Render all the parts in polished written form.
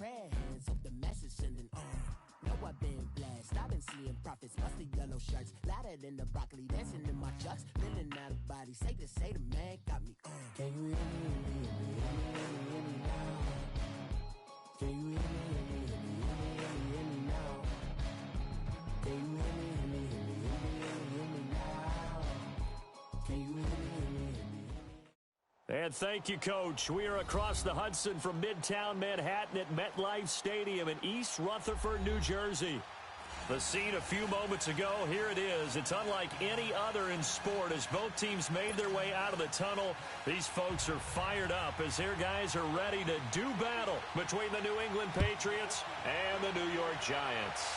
prayer hands, hope the message sending on. Know I've been blessed, I've been seeing prophets, busting yellow shirts, louder than the broccoli, dancing in my chucks, feeling out of body, safe to say the man got me on. Can you hear me, hear me, hear me, hear me now? Can you hear me, hear me, hear me, hear me, hear me now? Can you hear me, hear me, hear me, hear me, hear me now? Can you hear me, hear me, hear me, hear me? And thank you, Coach. We are across the Hudson from Midtown Manhattan at MetLife Stadium in East Rutherford, New Jersey. The scene a few moments ago, here it is. It's unlike any other in sport as both teams made their way out of the tunnel. These folks are fired up as their guys are ready to do battle between the New England Patriots and the New York Giants.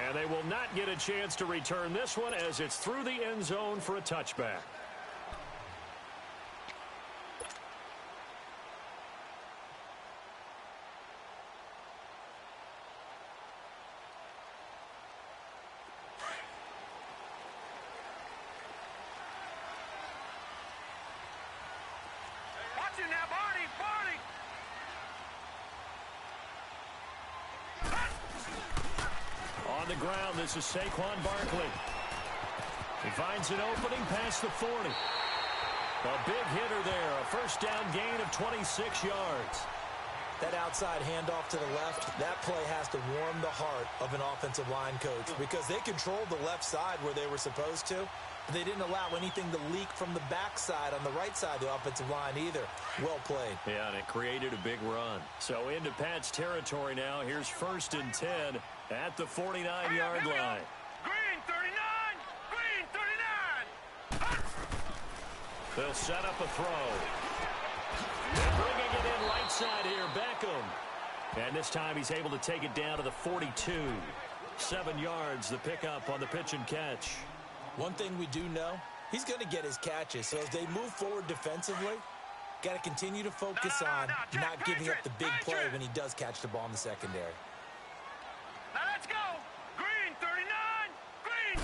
And they will not get a chance to return this one as it's through the end zone for a touchback. On the ground, this is Saquon Barkley. He finds an opening past the 40. A big hitter there, a first down gain of 26 yards. That outside handoff to the left, that play has to warm the heart of an offensive line coach because they controlled the left side where they were supposed to. But they didn't allow anything to leak from the backside on the right side of the offensive line either. Well played. Yeah, and it created a big run. So into Pat's territory now. Here's 1st and 10 at the 49-yard line. Green 39! Green 39! They'll set up a throw. They're bringing it in right side here, Beckham. And this time he's able to take it down to the 42. 7 yards, the pickup on the pitch and catch. One thing we do know, he's going to get his catches. So as they move forward defensively, got to continue to focus on not giving up the big play when he does catch the ball in the secondary. Now let's go. Green 39. Green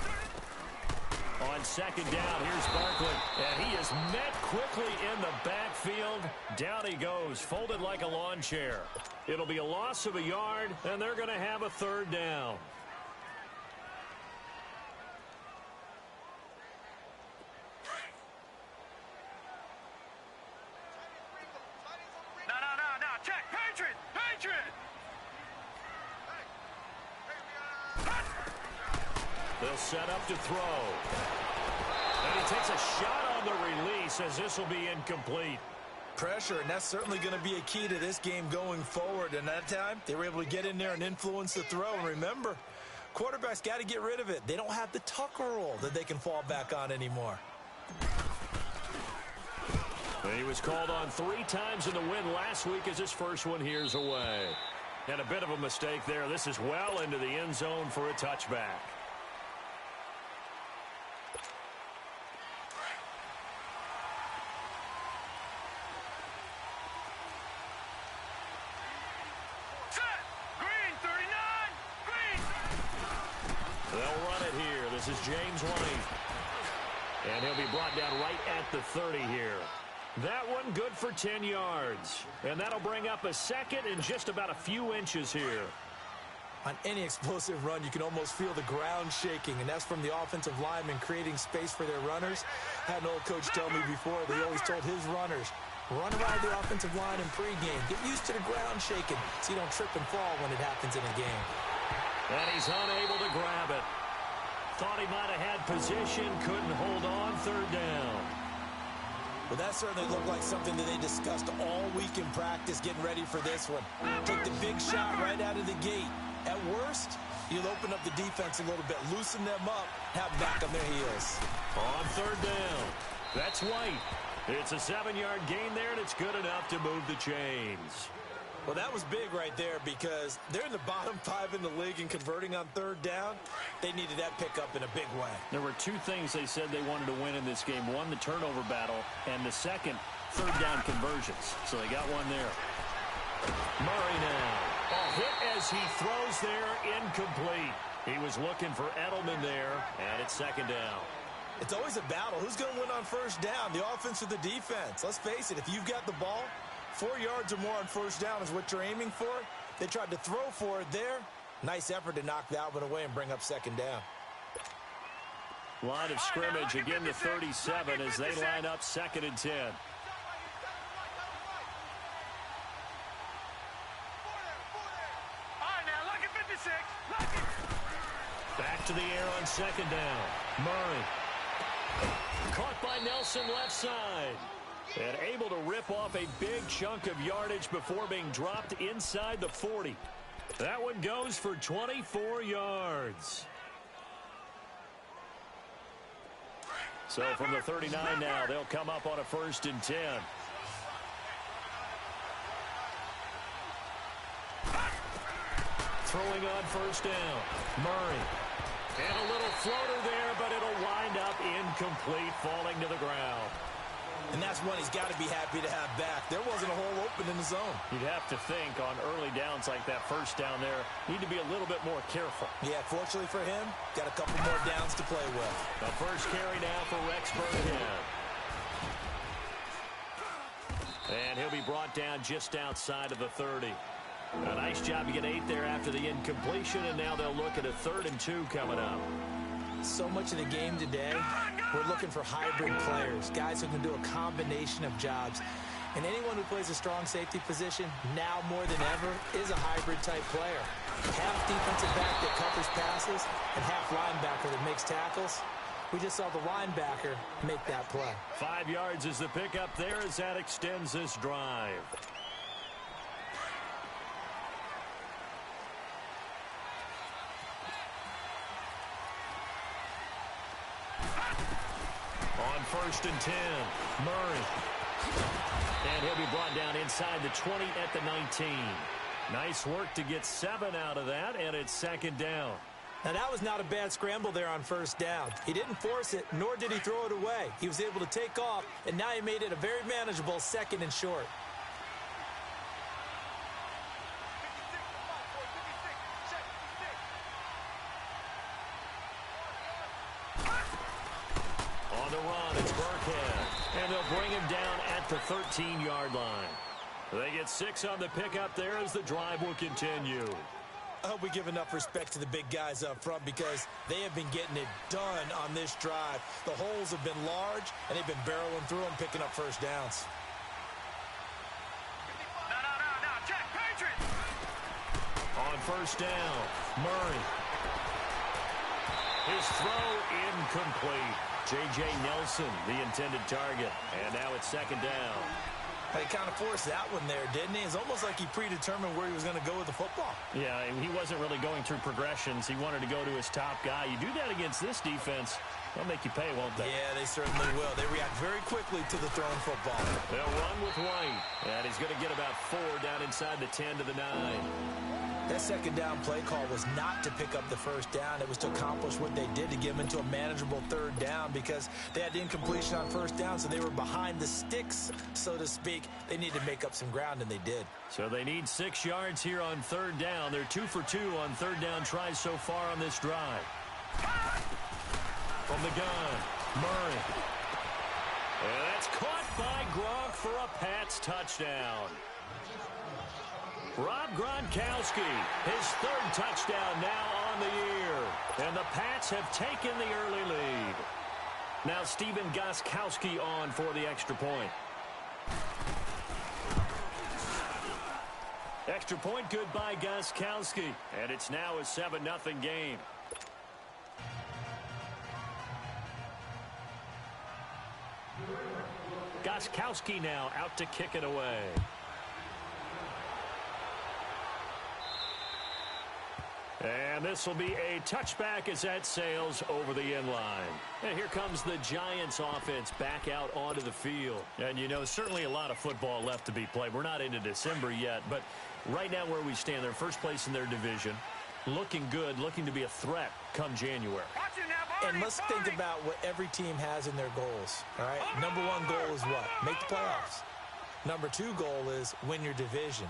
39. On 2nd down, here's Barkley. And he is met quickly in the backfield. Down he goes, folded like a lawn chair. It'll be a loss of a yard, and they're going to have a 3rd down. No. Check. Patriot. They'll set up to throw. And he takes a shot on the release as this will be incomplete. Pressure, and that's certainly going to be a key to this game going forward. And that time, they were able to get in there and influence the throw. And remember, quarterbacks got to get rid of it. They don't have the Tucker rule that they can fall back on anymore. He was called on 3 times in the win last week as his first one here's away. And a bit of a mistake there. This is well into the end zone for a touchback. They'll run it here. This is James White. And he'll be brought down right at the 30 here. That one good for 10 yards. And that'll bring up a 2nd and just about a few inches here. On any explosive run, you can almost feel the ground shaking, and that's from the offensive linemen creating space for their runners. I had an old coach tell me before, they always told his runners, run around the offensive line in pregame. Get used to the ground shaking so you don't trip and fall when it happens in a game. And he's unable to grab it. Thought he might have had position, couldn't hold on, 3rd down. Well, that certainly looked like something that they discussed all week in practice getting ready for this one. Take the big shot right out of the gate. At worst, you'll open up the defense a little bit, loosen them up, have them back on their heels. On 3rd down, that's White. It's a 7-yard gain there, and it's good enough to move the chains. Well, that was big right there because they're in the bottom 5 in the league in converting on 3rd down. They needed that pickup in a big way. There were 2 things they said they wanted to win in this game. One, the turnover battle, and the second, 3rd down conversions. So they got one there. Murray now. A hit as he throws there, incomplete. He was looking for Edelman there, and it's 2nd down. It's always a battle. Who's going to win on 1st down, the offense or the defense? Let's face it, if you've got the ball, 4 yards or more on first down is what you're aiming for. They tried to throw for it there. Nice effort to knock that one away and bring up second down. Line of scrimmage again to 37 as they line up 2nd and 10. All right, now look at 56. Look it. Back to the air on 2nd down. Murray. Caught by Nelson left side. And able to rip off a big chunk of yardage before being dropped inside the 40. That one goes for 24 yards. So from the 39 now, they'll come up on a 1st and 10. Throwing on 1st down. Murray. And a little floater there, but it'll wind up incomplete, falling to the ground. And that's one he's got to be happy to have back. There wasn't a hole open in the zone. You'd have to think on early downs like that 1st down there, need to be a little bit more careful. Yeah, fortunately for him, got a couple more downs to play with. The first carry now for Rex Burkhead. And he'll be brought down just outside of the 30. A nice job to get 8 there after the incompletion, and now they'll look at a 3rd and 2 coming up. So much of the game today, we're looking for hybrid players, guys who can do a combination of jobs. And anyone who plays a strong safety position, now more than ever, is a hybrid-type player. Half defensive back that covers passes and half linebacker that makes tackles. We just saw the linebacker make that play. 5 yards is the pickup there as that extends this drive. On 1st and 10, Murray. And he'll be brought down inside the 20 at the 19. Nice work to get 7 out of that, and it's 2nd down. Now, that was not a bad scramble there on 1st down. He didn't force it, nor did he throw it away. He was able to take off, and now he made it a very manageable 2nd and short. On the run, it's Burkhead. And they'll bring him down at the 13-yard line. They get 6 on the pickup there as the drive will continue. I hope we give enough respect to the big guys up front because they have been getting it done on this drive. The holes have been large, and they've been barreling through them, picking up first downs. No, check, Patriots! On 1st down, Murray. His throw incomplete. J.J. Nelson, the intended target. And now it's 2nd down. He kind of forced that one there, didn't he? It's almost like he predetermined where he was going to go with the football. Yeah, he wasn't really going through progressions. He wanted to go to his top guy. You do that against this defense, they'll make you pay, won't they? Yeah, they certainly will. They react very quickly to the thrown football. They'll run with White. And he's going to get about 4 down inside the 10 to the 9. That 2nd down play call was not to pick up the 1st down. It was to accomplish what they did to get them into a manageable 3rd down because they had incompletion on 1st down, so they were behind the sticks, so to speak. They needed to make up some ground, and they did. So they need 6 yards here on 3rd down. They're 2 for 2 on 3rd down tries so far on this drive. From the gun, Murray. And that's caught by Gronk for a Pats touchdown. Rob Gronkowski, his 3rd touchdown now on the year. And the Pats have taken the early lead. Now Stephen Gostkowski on for the extra point. Extra point good by Gostkowski. And it's now a 7-0 game. Gostkowski now out to kick it away. And this will be a touchback as that sails over the end line. And here comes the Giants offense back out onto the field. And, you know, certainly a lot of football left to be played. We're not into December yet, but right now where we stand, they're first place in their division. Looking good, looking to be a threat come January. And let's think about what every team has in their goals, all right? Number 1 goal is what? Make the playoffs. Number 2 goal is win your division.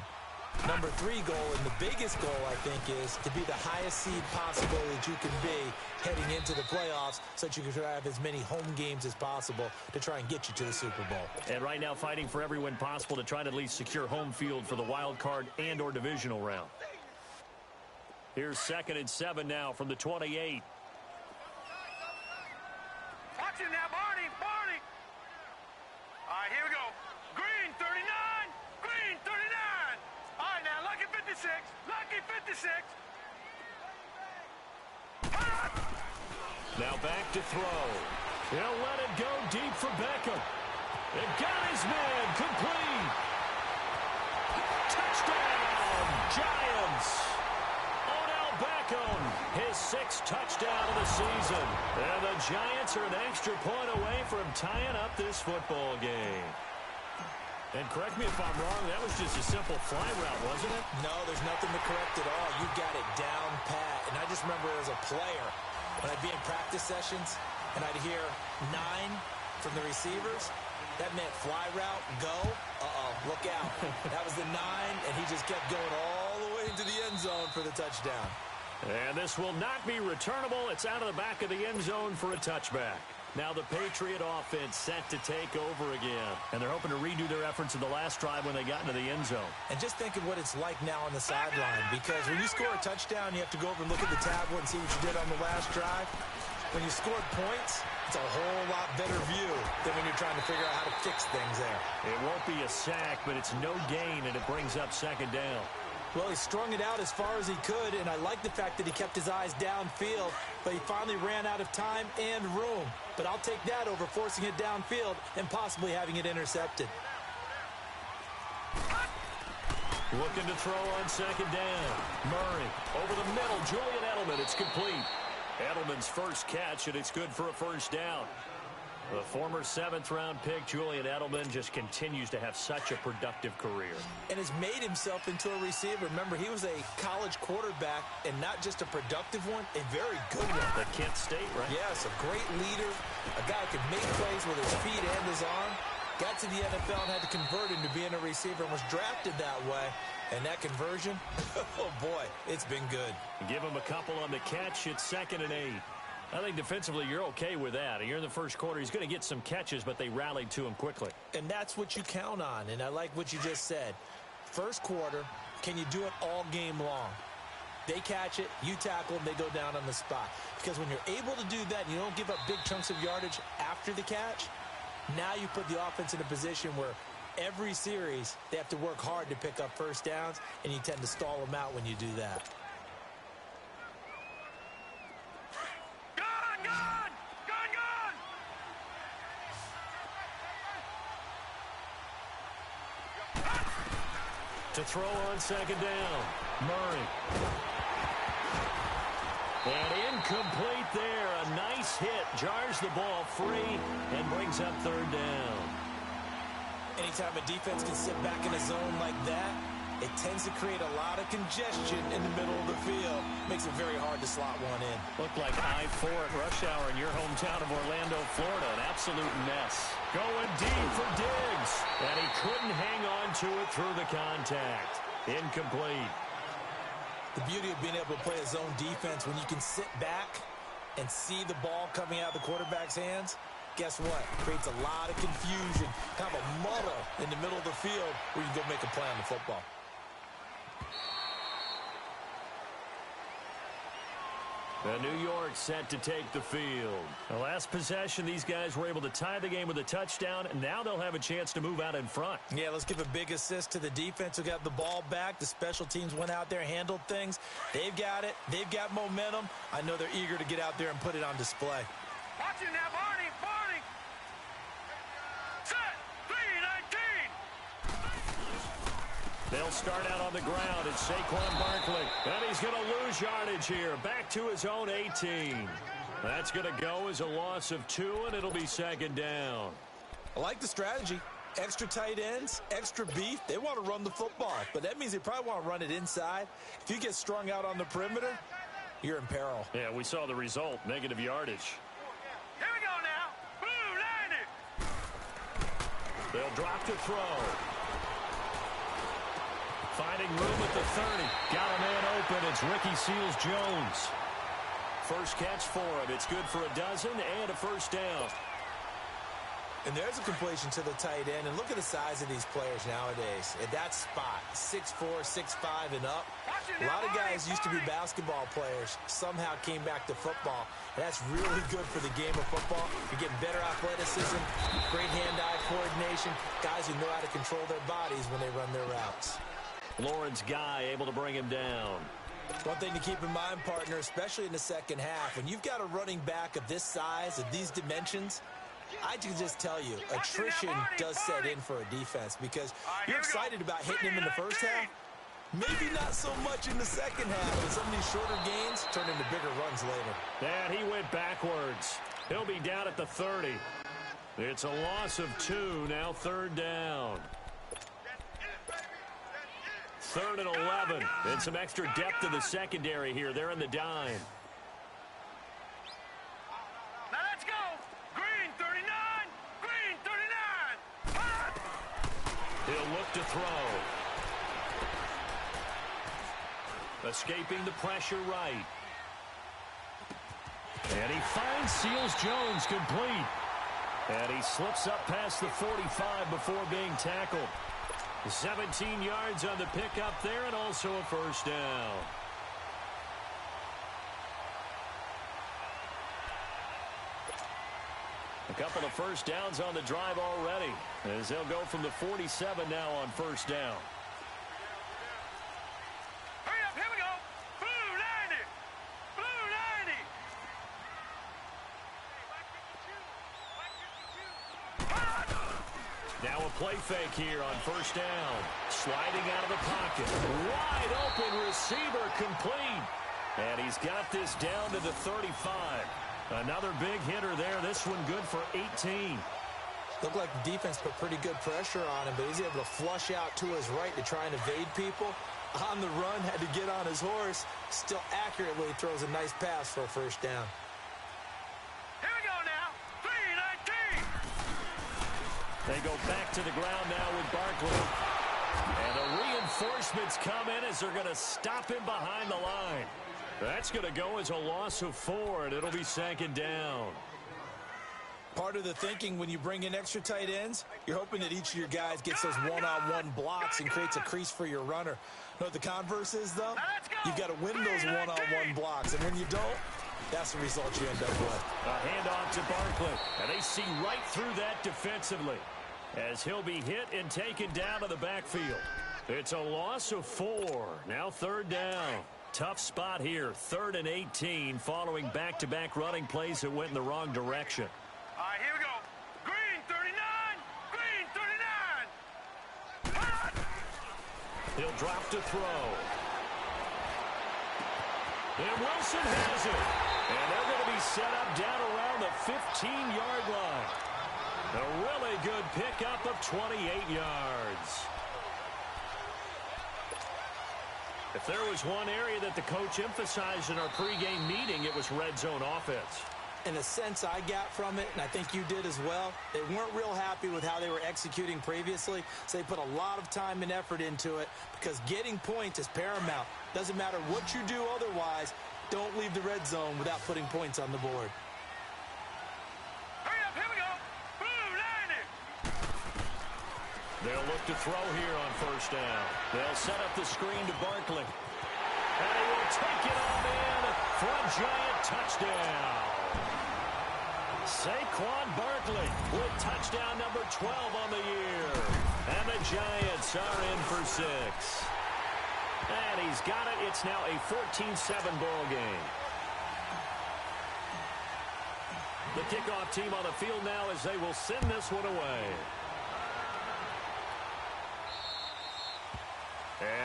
Number 3 goal, and the biggest goal, I think, is to be the highest seed possible that you can be heading into the playoffs so that you can have as many home games as possible to try and get you to the Super Bowl. And right now fighting for every win possible to try to at least secure home field for the wild card and or divisional round. Here's 2nd and 7 now from the 28. Watch it now, Barney. Barney. All right, here we go. Green, 39. Green, 39. All right, now, Lucky 56. Lucky 56. Now back to throw. He'll let it go deep for Beckham. It got his man complete. Touchdown, Giants. Odell Beckham, his 6th touchdown of the season. And the Giants are an extra point away from tying up this football game. And correct me if I'm wrong, that was just a simple fly route, wasn't it? No, there's nothing to correct at all. You got it down pat. And I just remember as a player, when I'd be in practice sessions and I'd hear 9 from the receivers, that meant fly route, go, look out. That was the 9, and he just kept going all the way into the end zone for the touchdown. And this will not be returnable. It's out of the back of the end zone for a touchback. Now the Patriot offense set to take over again. And they're hoping to redo their efforts in the last drive when they got into the end zone. And just think of what it's like now on the sideline, because when you score a touchdown, you have to go over and look at the tablet and see what you did on the last drive. When you scored points, it's a whole lot better view than when you're trying to figure out how to fix things there. It won't be a sack, but it's no gain, and it brings up 2nd down. Well, he strung it out as far as he could, and I like the fact that he kept his eyes downfield, but he finally ran out of time and room. But I'll take that over forcing it downfield and possibly having it intercepted. Looking to throw on 2nd down. Murray over the middle. Julian Edelman. It's complete. Edelman's first catch, and it's good for a 1st down. The former 7th-round pick, Julian Edelman, just continues to have such a productive career. And has made himself into a receiver. Remember, he was a college quarterback, and not just a productive one, a very good one. At Kent State, right? Yes, a great leader, a guy who could make plays with his feet and his arm. Got to the NFL and had to convert into being a receiver and was drafted that way. And that conversion, oh boy, it's been good. Give him a couple on the catch. It's 2nd and 8. I think defensively you're okay with that. You're in the first quarter. He's going to get some catches, but they rallied to him quickly. And that's what you count on, and I like what you just said. First quarter, can you do it all game long? They catch it, you tackle, and they go down on the spot. Because when you're able to do that and you don't give up big chunks of yardage after the catch, now you put the offense in a position where every series they have to work hard to pick up 1st downs, and you tend to stall them out when you do that. To throw on 2nd down. Murray. And incomplete there. A nice hit. Jars the ball free and brings up 3rd down. Anytime a defense can sit back in a zone like that, it tends to create a lot of congestion in the middle of the field. Makes it very hard to slot one in. Looked like I-4 at rush hour in your hometown of Orlando, Florida. An absolute mess. Going deep for Diggs. And he couldn't hang on to it through the contact. Incomplete. The beauty of being able to play a zone defense when you can sit back and see the ball coming out of the quarterback's hands, guess what? Creates a lot of confusion, kind of a muddle in the middle of the field where you can go make a play on the football. The New York set to take the field. The last possession, these guys were able to tie the game with a touchdown, and now they'll have a chance to move out in front. Yeah, let's give a big assist to the defense who got the ball back. The special teams went out there, handled things. They've got it. They've got momentum. I know they're eager to get out there and put it on display. Watch it now, Barney. Barney. Set. 3-19. They'll start out on the ground. It's Saquon Barkley. And he's going to lose yardage here. Back to his own 18. That's going to go as a loss of 2, and it'll be 2nd down. I like the strategy. Extra tight ends, extra beef. They want to run the football, but that means they probably want to run it inside. If you get strung out on the perimeter, you're in peril. Yeah, we saw the result, negative yardage. Here we go now. Blue, line it. They'll drop to throw. Finding room at the 30. Got a man open. It's Ricky Seals-Jones. First catch for him. It's good for a dozen and a first down. And there's a completion to the tight end. And look at the size of these players nowadays. At that spot, 6'4", 6'5", and up. A lot of guys used to be basketball players, somehow came back to football. And that's really good for the game of football. You're getting better athleticism, great hand-eye coordination, guys who know how to control their bodies when they run their routes. Lawrence Guy able to bring him down. One thing to keep in mind, partner, especially in the second half, when you've got a running back of this size, of these dimensions, I can just tell you, attrition does set in for a defense because you're excited about hitting him in the first half. Maybe not so much in the second half, but some of these shorter gains turn into bigger runs later. And he went backwards. He'll be down at the 30. It's a loss of 2, now third down. 3rd and 11. And some extra depth to the secondary here. They're in the dime. Now let's go. Green 39. Green 39. He'll look to throw. Escaping the pressure right. And he finds Seals-Jones complete. And he slips up past the 45 before being tackled. 17 yards on the pickup there and also a first down. A couple of first downs on the drive already as they'll go from the 47 now on first down. Hurry up, here we go. Blue 90. Blue 90. Now a play fake here on first down. Sliding out of the pocket. Wide open receiver complete. And he's got this down to the 35. Another big hitter there. This one good for 18. Looked like the defense put pretty good pressure on him, but he's able to flush out to his right to try and evade people. On the run, had to get on his horse. Still accurately throws a nice pass for a first down. Here we go now. 3-19. They go back to the ground now with Barkley. And the reinforcements come in as they're going to stop him behind the line. That's going to go as a loss of 4, and it'll be second down. Part of the thinking when you bring in extra tight ends, you're hoping that each of your guys gets those one-on-one blocks and creates a crease for your runner. You know what the converse is, though? You've got to win those one-on-one blocks, and when you don't, that's the result you end up with. A handoff to Barkley, and they see right through that defensively as he'll be hit and taken down to the backfield. It's a loss of 4, now third down. Tough spot here, 3rd and 18, following back-to-back running plays that went in the wrong direction. All right, here we go. Green 39. Green 39. He'll drop to throw. And Wilson has it. And they're going to be set up down around the 15-yard line. A really good pickup of 28 yards. If there was one area that the coach emphasized in our pregame meeting, it was red zone offense. In a sense I got from it, and I think you did as well, they weren't real happy with how they were executing previously, so they put a lot of time and effort into it because getting points is paramount. Doesn't matter what you do otherwise, don't leave the red zone without putting points on the board. Hurry up, here we go. Blue 90. They'll look to throw here on first down. They'll set up the screen to Barkley. And he will take it on in for a giant touchdown. Saquon Barkley with touchdown number 12 on the year. And the Giants are in for 6. And he's got it. It's now a 14-7 ball game. The kickoff team on the field now as they will send this one away.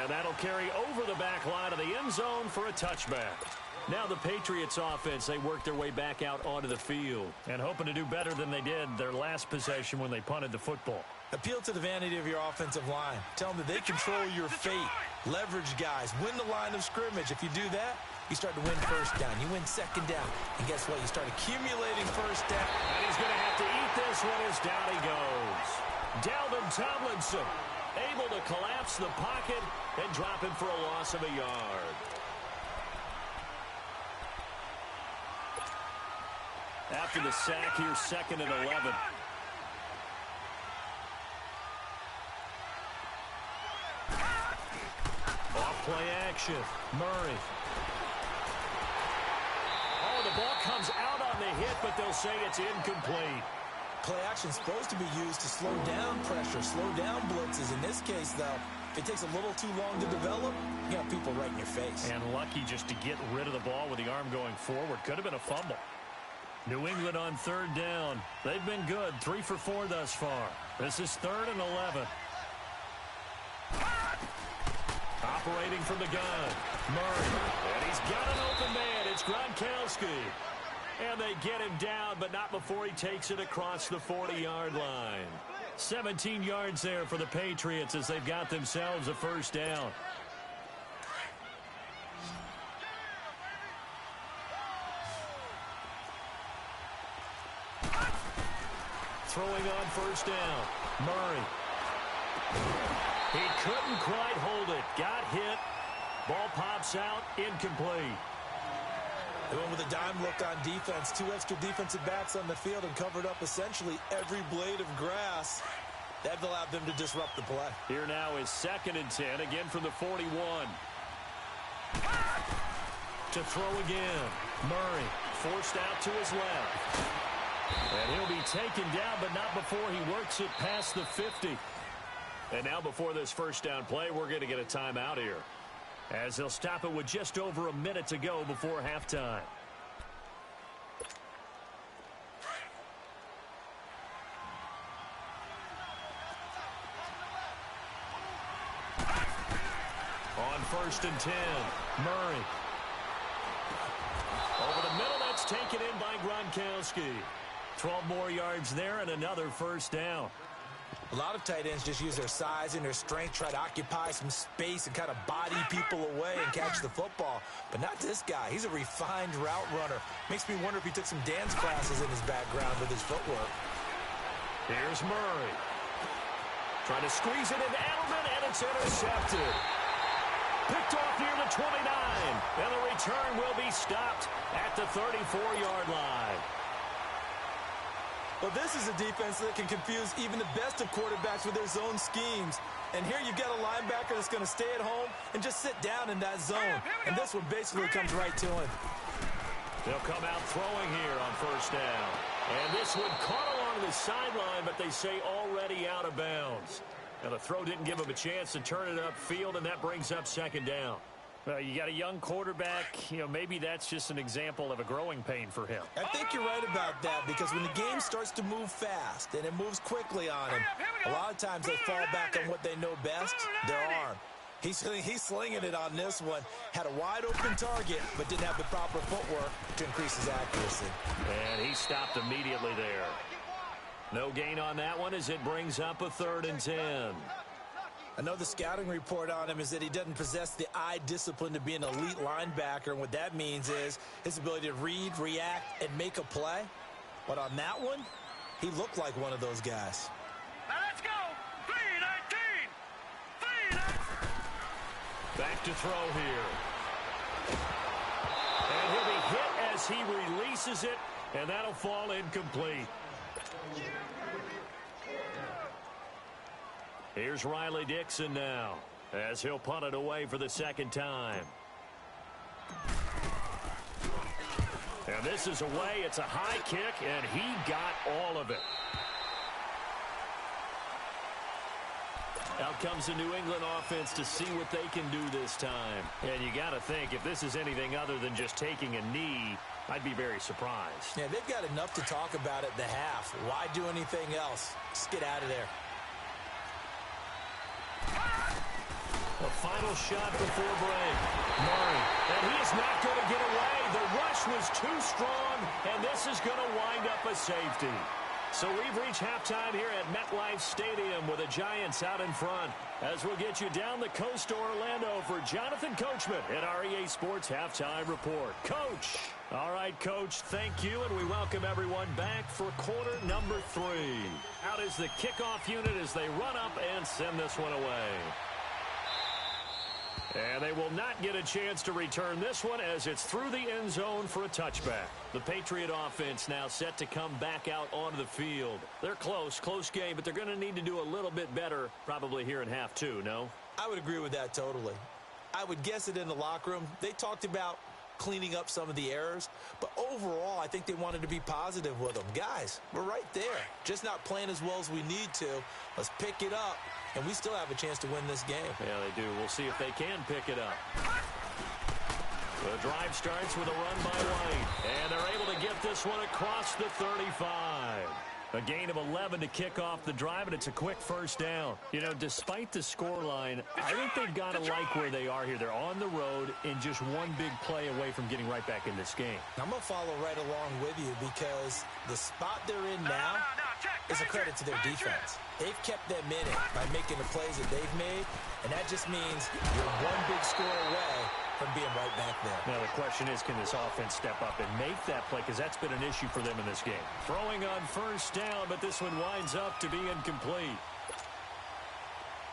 And that'll carry over the back line of the end zone for a touchback. Now the Patriots offense, they work their way back out onto the field and hoping to do better than they did their last possession when they punted the football. Appeal to the vanity of your offensive line. Tell them that they control your fate. Leverage guys. Win the line of scrimmage. If you do that, you start to win first down. You win second down. And guess what? You start accumulating first down. And he's going to have to eat this one as down he goes. Dalvin Tomlinson Able to collapse the pocket and drop him for a loss of a yard. After the sack, here's 2nd and 11. Off-play action. Murray. Oh, the ball comes out on the hit, but they'll say it's incomplete. Play action is supposed to be used to slow down pressure, slow down blitzes. In this case, though, if it takes a little too long to develop, you got people right in your face. And lucky just to get rid of the ball with the arm going forward. Could have been a fumble. New England on 3rd down. They've been good. 3 for 4 thus far. This is 3rd and 11. Operating from the gun. Murray. And he's got an open man. It's Gronkowski. And they get him down, but not before he takes it across the 40-yard line. 17 yards there for the Patriots as they've got themselves a 1st down. Throwing on 1st down. Murray. He couldn't quite hold it. Got hit. Ball pops out. Incomplete. They went with a dime look on defense. 2 extra defensive backs on the field and covered up essentially every blade of grass. That allowed them to disrupt the play. Here now is 2nd and 10. Again from the 41. To throw again. Murray forced out to his left. And he'll be taken down, but not before he works it past the 50. And now before this 1st down play, we're going to get a timeout here, as they'll stop it with just over a minute to go before halftime. On 1st and 10, Murray. Over the middle, that's taken in by Gronkowski. 12 more yards there and another 1st down. A lot of tight ends just use their size and their strength, try to occupy some space and kind of body people away and catch the football. But not this guy. He's a refined route runner. Makes me wonder if he took some dance classes in his background with his footwork. Here's Murray. Trying to squeeze it into Edelman, and it's intercepted. Picked off near the 29, and the return will be stopped at the 34-yard line. Well, this is a defense that can confuse even the best of quarterbacks with their zone schemes. And here you've got a linebacker that's going to stay at home and just sit down in that zone. And this one basically comes right to him. They'll come out throwing here on 1st down. And this one caught along the sideline, but they say already out of bounds. Now, the throw didn't give him a chance to turn it upfield, and that brings up 2nd down. Well, you got a young quarterback. Maybe that's just an example of a growing pain for him. I think you're right about that, because when the game starts to move fast and it moves quickly on him, a lot of times they fall back on what they know best, their arm. He's slinging it on this one. Had a wide open target, but didn't have the proper footwork to increase his accuracy. And he stopped immediately there. No gain on that one as it brings up a 3rd and 10. I know the scouting report on him is that he doesn't possess the eye discipline to be an elite linebacker, and what that means is his ability to read, react, and make a play. But on that one, he looked like one of those guys. Now let's go. 3-19. 3-19. Back to throw here. And he'll be hit as he releases it, and that'll fall incomplete. Here's Riley Dixon now, as he'll punt it away for the 2nd time. And this is away. It's a high kick, and he got all of it. Out comes the New England offense to see what they can do this time. And you got to think, if this is anything other than just taking a knee, I'd be very surprised. Yeah, they've got enough to talk about at the half. Why do anything else? Just get out of there. A final shot before break. Murray, and he is not going to get away. The rush was too strong, and this is going to wind up a safety. So we've reached halftime here at MetLife Stadium with the Giants out in front. As we'll get you down the coast to Orlando for Jonathan Coachman at our EA Sports Halftime Report. Coach. All right, Coach, thank you, and we welcome everyone back for quarter number 3. Out is the kickoff unit as they run up and send this one away. And they will not get a chance to return this one as it's through the end zone for a touchback. The Patriot offense now set to come back out onto the field. They're close game, but they're going to need to do a little bit better probably here in half 2, no? I would agree with that totally. I would guess it in the locker room. They talked about cleaning up some of the errors, but overall I think they wanted to be positive with them. Guys, we're right there, just not playing as well as we need to. Let's pick it up, and we still have a chance to win this game. Yeah, they do. We'll see if they can pick it up. The drive starts with a run by White, and they're able to get this one across the 35. A gain of 11 to kick off the drive, and it's a quick first down. You know, despite the scoreline, I think they've got to like where they are here. They're on the road and just one big play away from getting right back in this game. I'm going to follow right along with you because the spot they're in now is a credit to their defense. They've kept them in it by making the plays that they've made, and that just means you're one big score away from being right back there. Now the question is, can this offense step up and make that play? Because that's been an issue for them in this game. Throwing on first down, but this one winds up to be incomplete.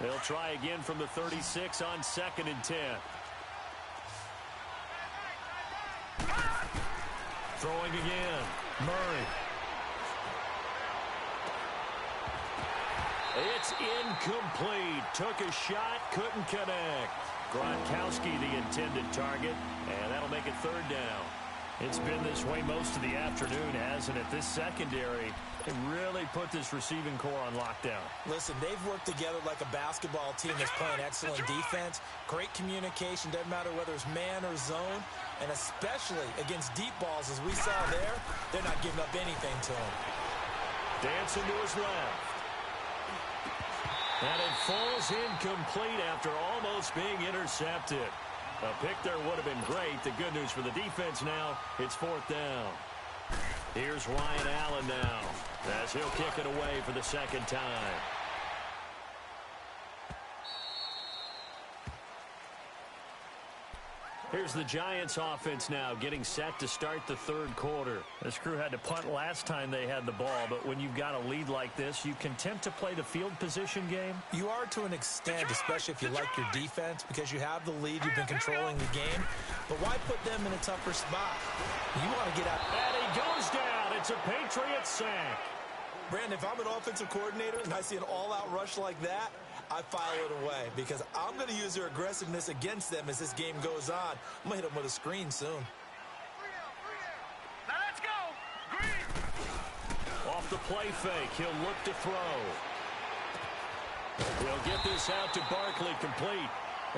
They'll try again from the 36 on 2nd and 10. Throwing again. Murray. It's incomplete. Took a shot, couldn't connect. Gronkowski the intended target, and that'll make it 3rd down. It's been this way most of the afternoon, hasn't it? This secondary can really put this receiving core on lockdown. Listen, they've worked together like a basketball team that's playing excellent defense. Great communication, doesn't matter whether it's man or zone, and especially against deep balls as we saw there, they're not giving up anything to them. Dancing to his left. And it falls incomplete after almost being intercepted. A pick there would have been great. The good news for the defense now, it's 4th down. Here's Ryan Allen now as he'll kick it away for the 2nd time. Here's the Giants offense now getting set to start the 3rd quarter. This crew had to punt last time they had the ball, but when you've got a lead like this, you can tempt to play the field position game. You are to an extent, especially if you like your defense, because you have the lead, you've been controlling the game. But why put them in a tougher spot? You want to get out. And he goes down. It's a Patriot sack. Brandon, if I'm an offensive coordinator and I see an all-out rush like that, I file it away because I'm going to use their aggressiveness against them as this game goes on. I'm going to hit them with a screen soon. Now let's go. Green. Off the play fake, he'll look to throw. He'll get this out to Barkley complete.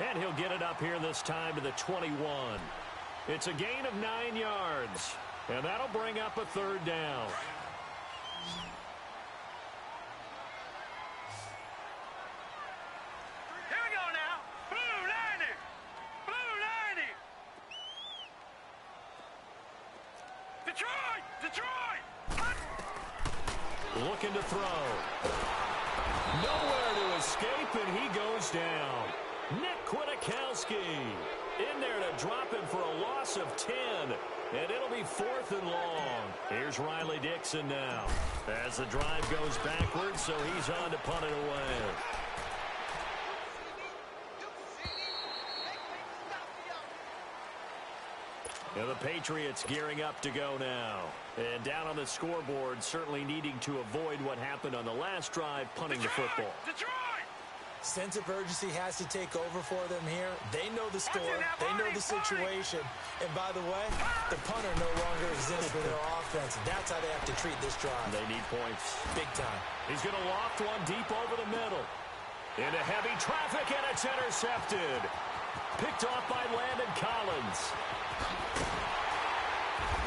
And he'll get it up here this time to the 21. It's a gain of 9 yards. And that'll bring up a 3rd down. Looking to throw. Nowhere to escape, and he goes down. Nick Kwiatkowski in there to drop him for a loss of 10. And it'll be 4th and long. Here's Riley Dixon now. As the drive goes backwards, so he's on to punt it away. And the Patriots gearing up to go now. And down on the scoreboard, certainly needing to avoid what happened on the last drive, punting the football. Sense of urgency has to take over for them here. They know the score. They know the situation. And by the way, the punter no longer exists for their offense. That's how they have to treat this drive. They need points. Big time. He's going to loft one deep over the middle. Into heavy traffic, and it's intercepted. Picked off by Landon Collins.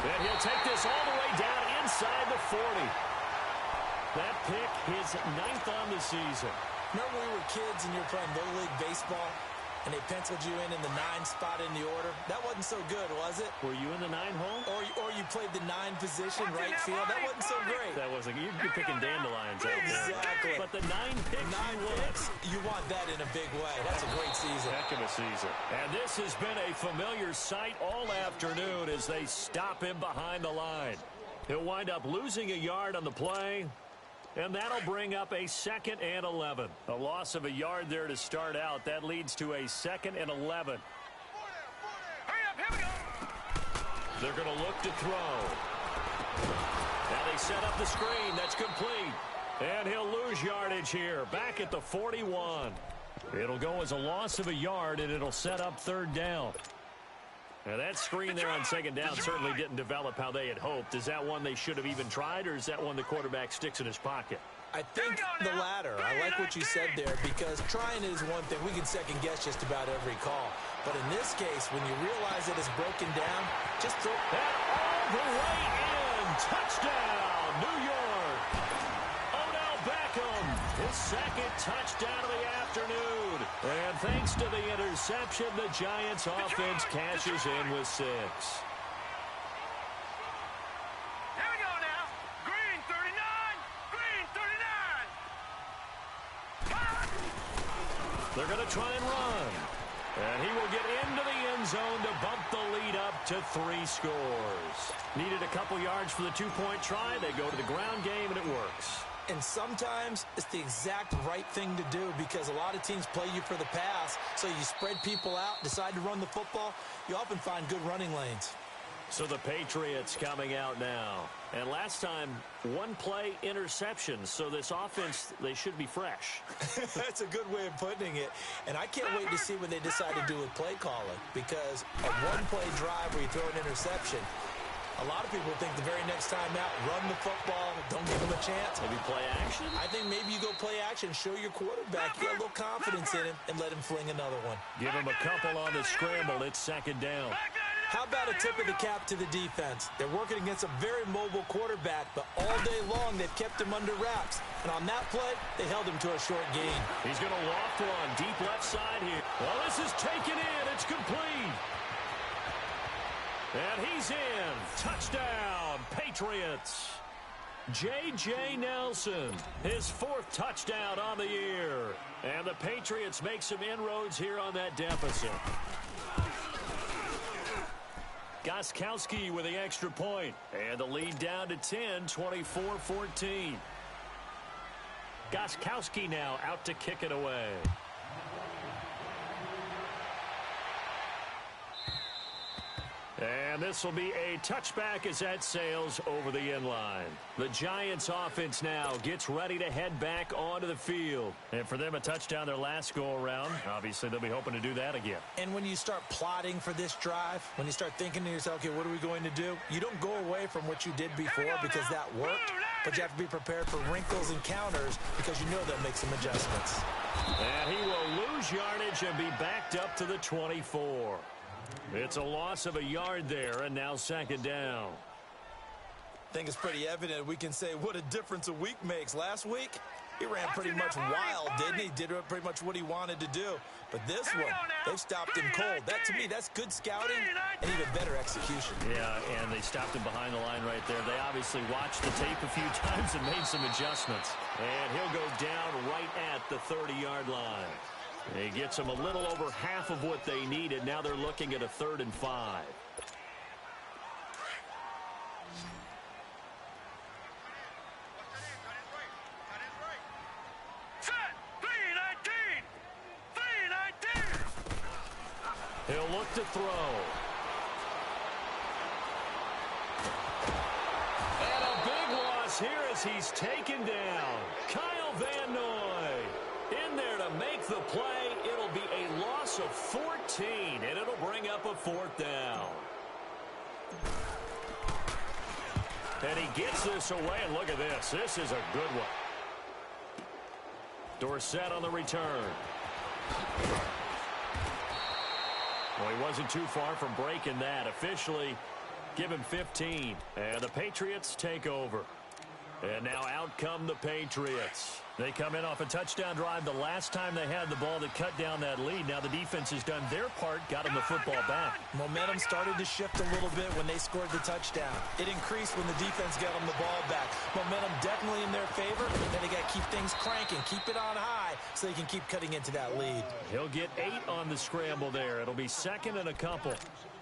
And he'll take this all the way down inside the 40. That pick, his 9th on the season. Remember when we were kids and you were playing Little League Baseball? and they penciled you in the 9 spot in the order. That wasn't so good, was it? Were you in the 9 hole? Or you played the 9 position right field. That wasn't so great. That wasn't. You'd be picking dandelions out there. Exactly. But the 9 picks, 9 picks, you want that in a big way. That's a great season. Heck of a season. And this has been a familiar sight all afternoon as they stop him behind the line. He'll wind up losing a yard on the play. And that'll bring up a 2nd and 11. A loss of a yard there to start out. That leads to a 2nd and 11. They're going to look to throw. Now they set up the screen. That's complete. And he'll lose yardage here. Back at the 41. It'll go as a loss of a yard, and it'll set up 3rd down. Now, that screen there on 2nd down certainly didn't develop how they had hoped. Is that one they should have even tried, or is that one the quarterback sticks in his pocket? I think the latter. I like what you said there, because trying is one thing. We can second-guess just about every call. But in this case, when you realize that it's broken down, just throw it all the way in. Touchdown, New York. Odell Beckham, his 2nd touchdown of the afternoon. And thanks to the interception, the Giants offense cashes in with 6. Here we go now. Green 39. Green 39. They're going to try and run. And he will get into the end zone to bump the lead up to 3 scores. Needed a couple yards for the 2-point try. They go to the ground game, and it works. And sometimes it's the exact right thing to do, because a lot of teams play you for the pass, so you spread people out, decide to run the football. You often find good running lanes. So the Patriots coming out now. And last time, 1-play interception. So this offense, they should be fresh. That's a good way of putting it. And I can't wait to see what they decide to do with play calling, because a 1-play drive where you throw an interception, a lot of people think the very next time out, run the football, don't give them a chance. Maybe play action? I think maybe you go play action, show your quarterback, get a little confidence in him, and let him fling another one. Give him a couple on the scramble. It's 2nd down. How about a tip of the cap to the defense? They're working against a very mobile quarterback, but all day long they've kept him under wraps. And on that play, they held him to a short gain. He's going to loft one deep left side here. Well, this is taken in. It's complete. And he's in. Touchdown, Patriots. J.J. Nelson, his 4th touchdown on the year. And the Patriots make some inroads here on that deficit. Gostkowski with the extra point. And the lead down to 10, 24-14. Gostkowski now out to kick it away. And this will be a touchback as that sails over the end line. The Giants offense now gets ready to head back onto the field. And for them, a touchdown their last go-around. Obviously, they'll be hoping to do that again. And when you start plotting for this drive, when you start thinking to yourself, okay, what are we going to do? You don't go away from what you did before because that worked, but you have to be prepared for wrinkles and counters because you know they'll make some adjustments. And he will lose yardage and be backed up to the 24. It's a loss of a yard there, and now 2nd down. I think it's pretty evident. We can say what a difference a week makes. Last week, he ran pretty much wild, didn't he? Did pretty much what he wanted to do. But this one, they've stopped him cold. That, to me, that's good scouting and even better execution. Yeah, and they stopped him behind the line right there. They obviously watched the tape a few times and made some adjustments. And he'll go down right at the 30-yard line. He gets them a little over half of what they needed. Now they're looking at a 3rd and 5. Set. 3-19. 3-19. He'll look to throw. And a big loss here as he's taken down. Kyle Van Noy in there to make the play. It'll be a loss of 14, and it'll bring up a 4th down. And he gets this away, and look at this. This is a good one. Dorsett on the return. Well, he wasn't too far from breaking that. Officially, give him 15. And the Patriots take over. And now out come the Patriots. They come in off a touchdown drive the last time they had the ball to cut down that lead. Now the defense has done their part, got them the football back. Momentum started to shift a little bit when they scored the touchdown. It increased when the defense got them the ball back. Momentum definitely in their favor. Then they got to keep things cranking, keep it on high so they can keep cutting into that lead. He'll get 8 on the scramble there. It'll be second and a couple.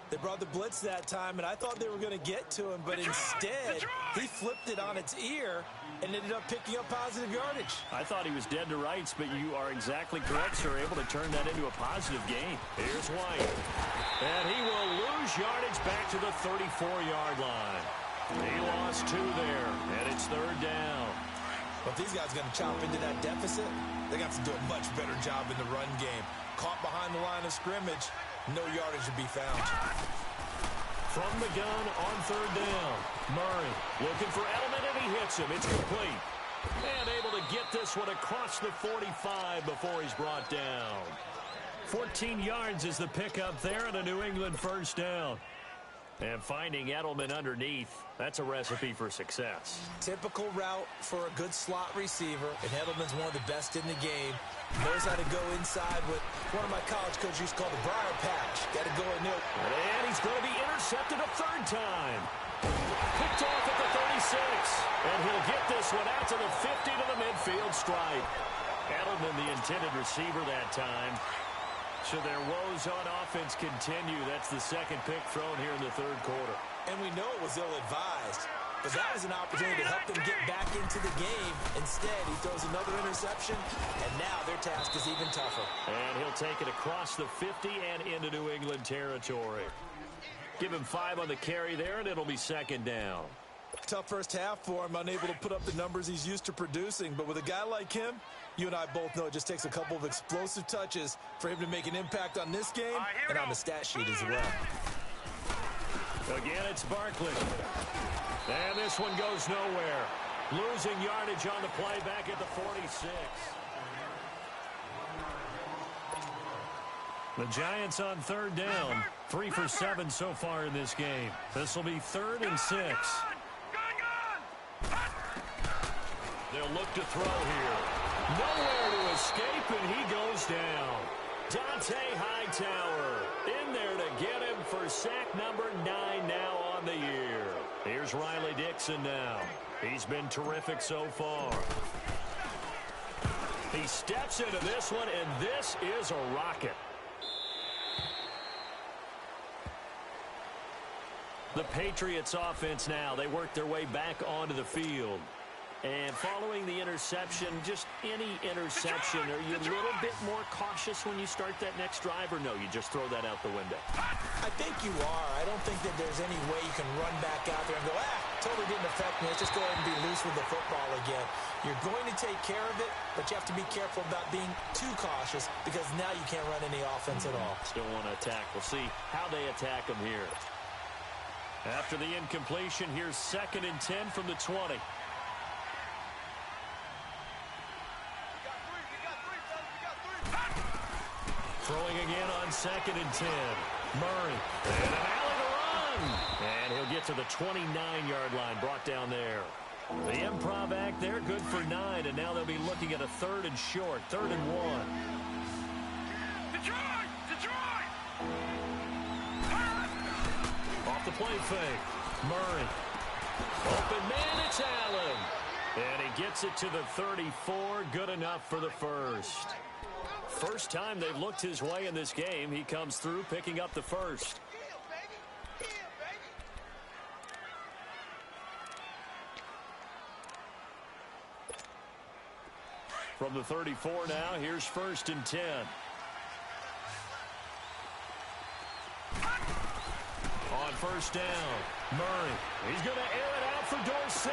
They brought the blitz that time, and I thought they were going to get to him, but instead, he flipped it on its ear and ended up picking up positive yardage. I thought he was dead to rights, but you are exactly correct, sir. Able to turn that into a positive gain. Here's White. And he will lose yardage back to the 34-yard line. He lost 2 there, and it's third down. But if these guys are going to chop into that deficit, they got to do a much better job in the run game. Caught behind the line of scrimmage, no yardage to be found. From the gun on third down, Murray looking for Edelman, and he hits him. It's complete. And able to get this one across the 45 before he's brought down. 14 yards is the pickup there and a New England first down. And finding Edelman underneath, that's a recipe for success. Typical route for a good slot receiver, and Edelman's one of the best in the game. Knows how to go inside what one of my college coaches used to call the briar patch. Got to go in there. And he's going to be intercepted a third time. Picked off at the 36. And he'll get this one out to the 50 to the midfield stripe. Edelman, the intended receiver that time. Should their woes on offense continue, that's the second pick thrown here in the third quarter. And we know it was ill-advised, but that was an opportunity to help them get back into the game. Instead, he throws another interception, and now their task is even tougher. And he'll take it across the 50 and into New England territory. Give him 5 on the carry there, and it'll be second down. Tough first half for him, unable to put up the numbers he's used to producing. But with a guy like him, you and I both know it just takes a couple of explosive touches for him to make an impact on this game and on the stat sheet as well. Again, it's Barkley. And this one goes nowhere. Losing yardage on the play back at the 46. The Giants on third down. 3 for 7 so far in this game. This will be 3rd and 6. They'll look to throw here. Nowhere to escape, and he goes down. Dante Hightower in there to get him for sack number 9 now on the year. Here's Riley Dixon now. He's been terrific so far. He steps into this one, and this is a rocket. The Patriots offense now, they work their way back onto the field. And following the interception, just any interception, are you a little bit more cautious when you start that next drive, or no, you just throw that out the window? I think you are. I don't think that there's any way you can run back out there and go, totally didn't affect me. Let's just go ahead and be loose with the football again. You're going to take care of it, but you have to be careful about being too cautious because now you can't run any offense at all. Still want to attack. We'll see how they attack them here. After the incompletion, here's 2nd and 10 from the 20. Throwing again on 2nd and 10. Murray. And an alley to run. And he'll get to the 29-yard line, brought down there. The improv act there, good for 9. And now they'll be looking at a 3rd and short, 3rd and 1. Detroit! Detroit! Off the play fake. Murray. Open man, it's Allen. And he gets it to the 34. Good enough for the first. First time they've looked his way in this game. He comes through, picking up the first. From the 34 now, here's 1st and 10. On first down, Murray. He's going to air it out for Dorsett.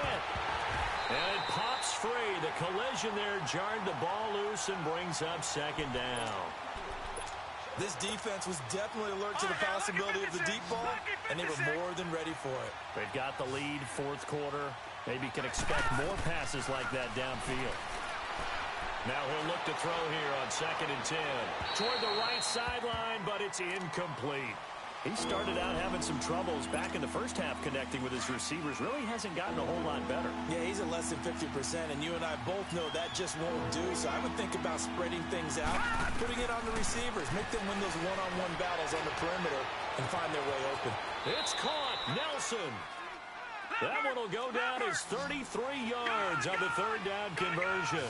And it pops free. The collision there jarred the ball loose and brings up 2nd down. This defense was definitely alert to the possibility of the deep ball, and they were more than ready for it. They've got the lead, 4th quarter. Maybe can expect more passes like that downfield. Now he'll look to throw here on 2nd and 10. Toward the right sideline, but it's incomplete. He started out having some troubles back in the first half connecting with his receivers. Really hasn't gotten a whole lot better. Yeah, he's at less than 50%, and you and I both know that just won't do. So I would think about spreading things out, putting it on the receivers, make them win those one-on-one battles on the perimeter and find their way open. It's caught. Nelson. That one will go down as 33 yards on the third down conversion.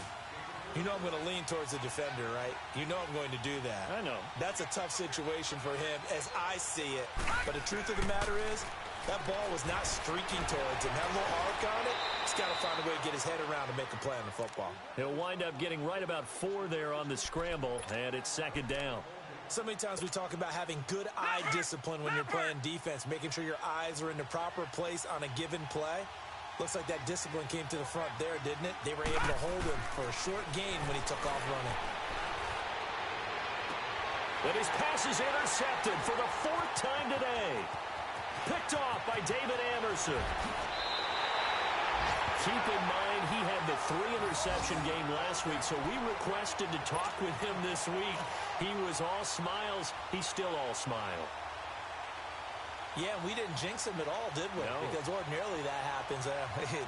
You know I'm going to lean towards the defender, right? You know I'm going to do that. I know. That's a tough situation for him as I see it. But the truth of the matter is, that ball was not streaking towards him. Had a little arc on it. He's got to find a way to get his head around to make a play on the football. He'll wind up getting right about 4 there on the scramble, and it's second down. So many times we talk about having good eye discipline when you're playing defense, making sure your eyes are in the proper place on a given play. Looks like that discipline came to the front there, didn't it? They were able to hold him for a short gain when he took off running. And his pass is intercepted for the 4th time today. Picked off by David Anderson. Keep in mind, he had the 3-interception game last week, so we requested to talk with him this week. He was all smiles. He's still all smile. Yeah, we didn't jinx him at all, did we? No. Because ordinarily that happens.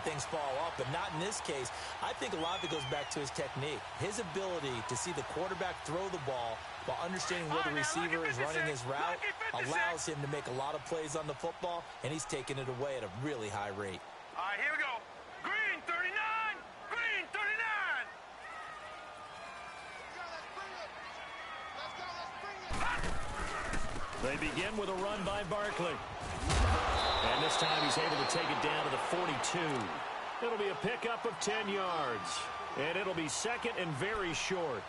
Things fall off, but not in this case. I think a lot of it goes back to his technique. His ability to see the quarterback throw the ball while understanding where the receiver is running his route allows him to make a lot of plays on the football, and he's taking it away at a really high rate. All right, here we go. Green 39. Green 39. They begin with a run by Barkley. And this time he's able to take it down to the 42. It'll be a pickup of 10 yards. And it'll be second and very short.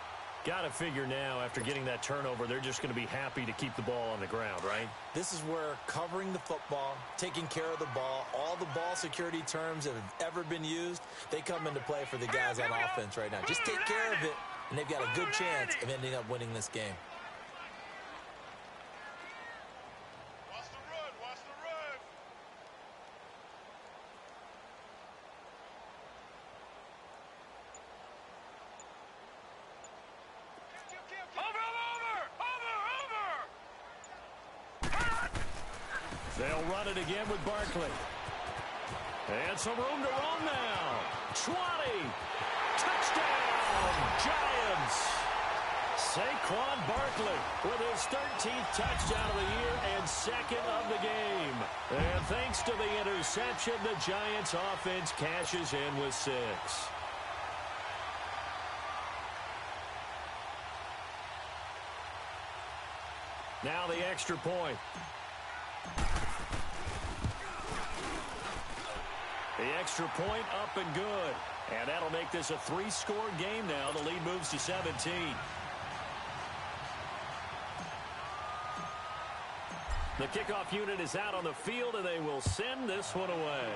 Got to figure now, after getting that turnover, they're just going to be happy to keep the ball on the ground, right? This is where covering the football, taking care of the ball, all the ball security terms that have ever been used, they come into play for the guys on offense right now. Just take care of it, and they've got a good chance of ending up winning this game. Watch the run. Watch the run. They'll run it again with Barkley. And some room to roam now. 20. Touchdown, Giants. Saquon Barkley with his 13th touchdown of the year and second of the game. And thanks to the interception, the Giants offense cashes in with 6. Now the extra point. The extra point up and good. And that'll make this a 3-score game now. The lead moves to 17. The kickoff unit is out on the field, and they will send this one away.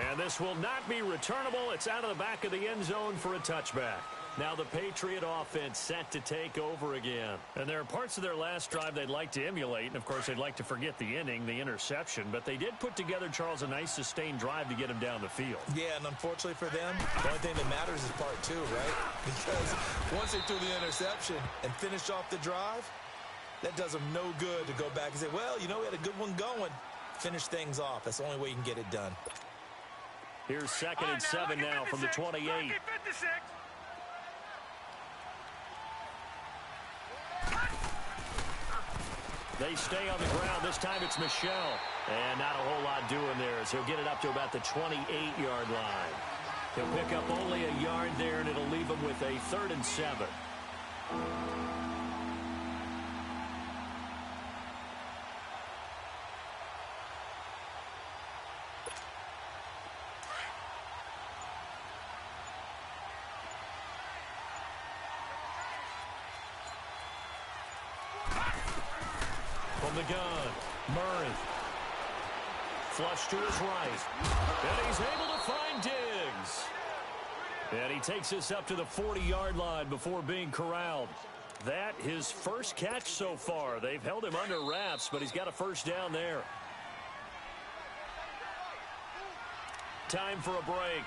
And this will not be returnable. It's out of the back of the end zone for a touchback. Now the Patriot offense set to take over again. And there are parts of their last drive they'd like to emulate. And, of course, they'd like to forget the inning, the interception. But they did put together, Charles, a nice sustained drive to get him down the field. Yeah, and unfortunately for them, the only thing that matters is part 2, right? Because once they threw the interception and finished off the drive, that does them no good to go back and say, well, you know, we had a good one going. Finish things off. That's the only way you can get it done. Here's second and 7 now from the 28. They stay on the ground. This time it's Michelle. And not a whole lot doing there as he'll get it up to about the 28-yard line. He'll pick up only a yard there, and it'll leave him with a 3rd and 7. From the gun, Murray. Flush to his right. And he's able to find Diggs. And he takes us up to the 40-yard line before being corralled. That his first catch so far. They've held him under wraps, but he's got a first down there. Time for a break.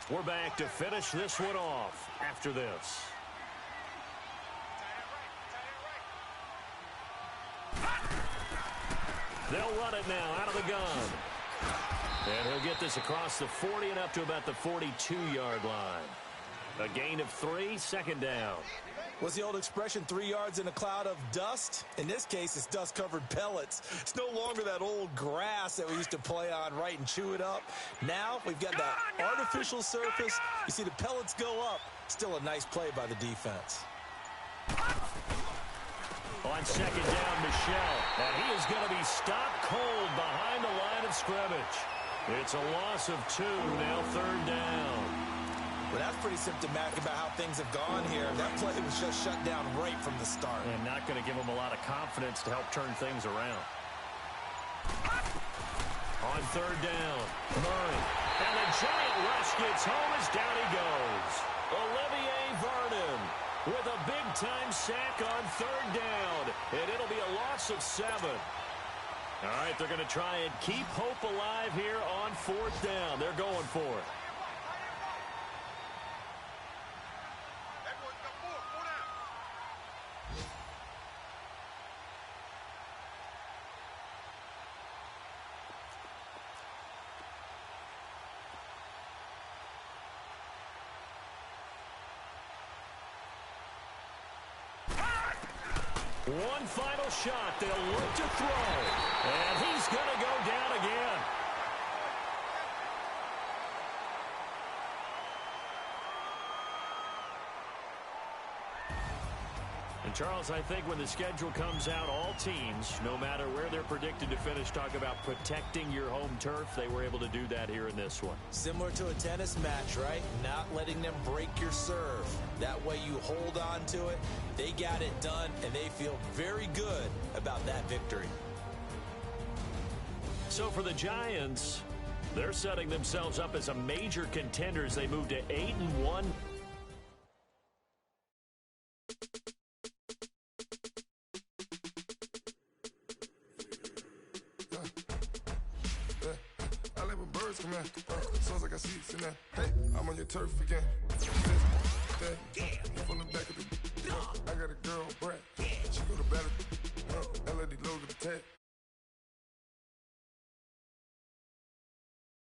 We're back to finish this one off after this. They'll run it now out of the gun. And he'll get this across the 40 and up to about the 42-yard line. A gain of 3, second down. What's the old expression, 3 yards in a cloud of dust? In this case, it's dust-covered pellets. It's no longer that old grass that we used to play on, right, and chew it up. Now we've got that artificial surface. You see the pellets go up. Still a nice play by the defense. On second down, Michel. And he is going to be stopped cold behind the line of scrimmage. It's a loss of 2, now third down. Well, that's pretty symptomatic about how things have gone here. That play was just shut down right from the start. And not going to give him a lot of confidence to help turn things around. On third down, Murray. And the giant rush gets home as down he goes. Olivier Vernon with a big-time sack on third down. And it'll be a loss of 7. All right, they're going to try and keep hope alive here on fourth down. They're going for it. One final shot. They'll look to throw. And he's going to go down again. And, Charles, I think when the schedule comes out, all teams, no matter where they're predicted to finish, talk about protecting your home turf. They were able to do that here in this one. Similar to a tennis match, right? Not letting them break your serve. That way you hold on to it. They got it done, and they feel very good about that victory. So for the Giants, they're setting themselves up as a major contender as they move to 8-1. Sounds like I see it in there. Hey, I'm on your turf again. From the back of the I got a girl, Brett. She go to battle. LAD logo the tag.